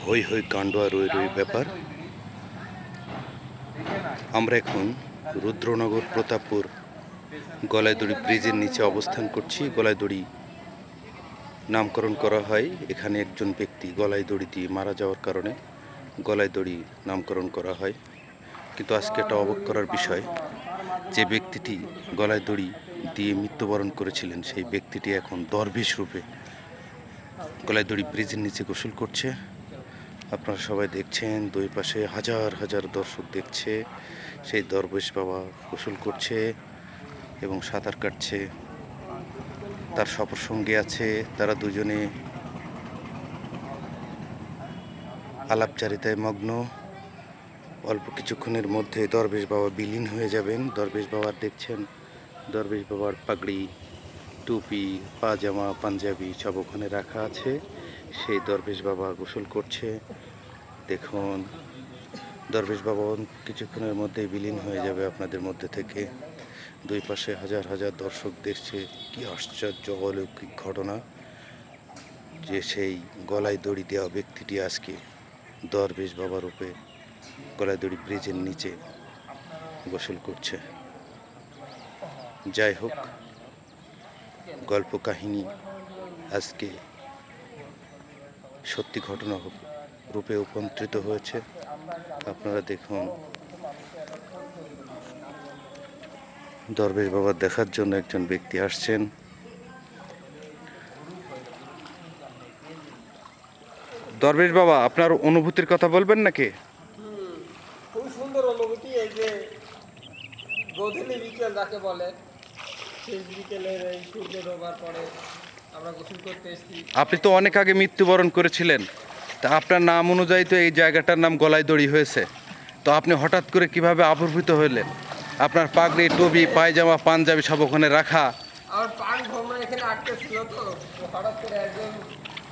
হই হই কাণ্ড আর রই রই ব্যাপার। আমরা এখন রুদ্রনগর প্রতাপপুর গলাইদড়ি ব্রিজের নিচে অবস্থান করছি। গলাইদড়ি নামকরণ করা হয়, এখানে একজন ব্যক্তি গলায় দড়ি দিয়ে মারা যাওয়ার কারণে গলাইদড়ি নামকরণ করা হয়। কিন্তু আজকে একটা অবাক করার বিষয়, যে ব্যক্তিটি গলায় দড়ি দিয়ে মৃত্যুবরণ করেছিলেন সেই ব্যক্তিটি এখন দরবেশ রূপে গলাইদড়ি ব্রিজের নিচে গোসল করছে। আপনারা সবাই দেখছেন, দুই পাশে হাজার হাজার দর্শক দেখছে। সেই দরবেশ বাবা গোসল করছে এবং সাঁতার কাটছে। তার সফর সঙ্গী আছে, তারা দুজনে আলাপচারিতায় মগ্ন। অল্প কিছুক্ষণের মধ্যে দরবেশ বাবা বিলীন হয়ে যাবেন। দরবেশ বাবার দেখছেন, দরবেশ বাবার পাগড়ি, টুপি, পাজামা, পাঞ্জাবি সব ওখানে রাখা আছে। সেই দরবেশ বাবা গোসল করছে। দেখুন, দরবেশ বাবা কিছুক্ষণের মধ্যেই বিলীন হয়ে যাবে আপনাদের মধ্যে থেকে। দুই পাশে হাজার হাজার দর্শক দেখছে। কি আশ্চর্য অলৌকিক ঘটনা যে সেই গলায় দড়ি দেওয়া ব্যক্তিটি আজকে দরবেশ বাবা রূপে গলায় দড়ি ব্রিজের নিচে গোসল করছে। যাই হোক, গল্প কাহিনী আজকে সত্যি ঘটনা রূপে রূপান্তরিত হয়েছে। আপনারা দেখুন, দরবেশ বাবা দেখার জন্য একজন ব্যক্তি আসছেন। দরবেশ বাবা, আপনার অনুভূতির কথা বলবেন নাকি? খুব সুন্দর অনুভূতি। এই যে গোধূলি বিকেল যাকে বলে, শেষ বিকেলের এই সূর্য ডোবার পরে আমরা গোসল করতে এসেছি। আপনি তো অনেক আগে মৃত্যুবরণ করেছিলেন, তা আপনার নাম অনুযায়ী তো এই জায়গাটার নাম গলাইদড়ি হয়েছে। তো আপনি হঠাৎ করে কিভাবে আবির্ভূত হলেন? আপনার পাগড়ি, টুপি, পায়জামা, পাঞ্জাবি সব ওখানে রাখা। আমার পান ভ্রমণ এখানে আটকে ছিল, তো হঠাৎ করে একজন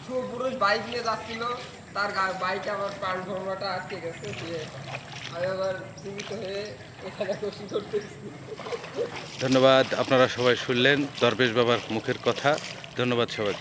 সুপুরুষ বাইক নিয়ে যাচ্ছিল, তার বাইকে আমার পান ভ্রমণটা আটকে গেছে। দিয়ে আমি আবার জীবিত হয়ে এখানে গোসল করতে এসেছি। ধন্যবাদ। আপনারা সবাই শুনলেন দরবেশ বাবার মুখের কথা। ধন্যবাদ সবাইকে।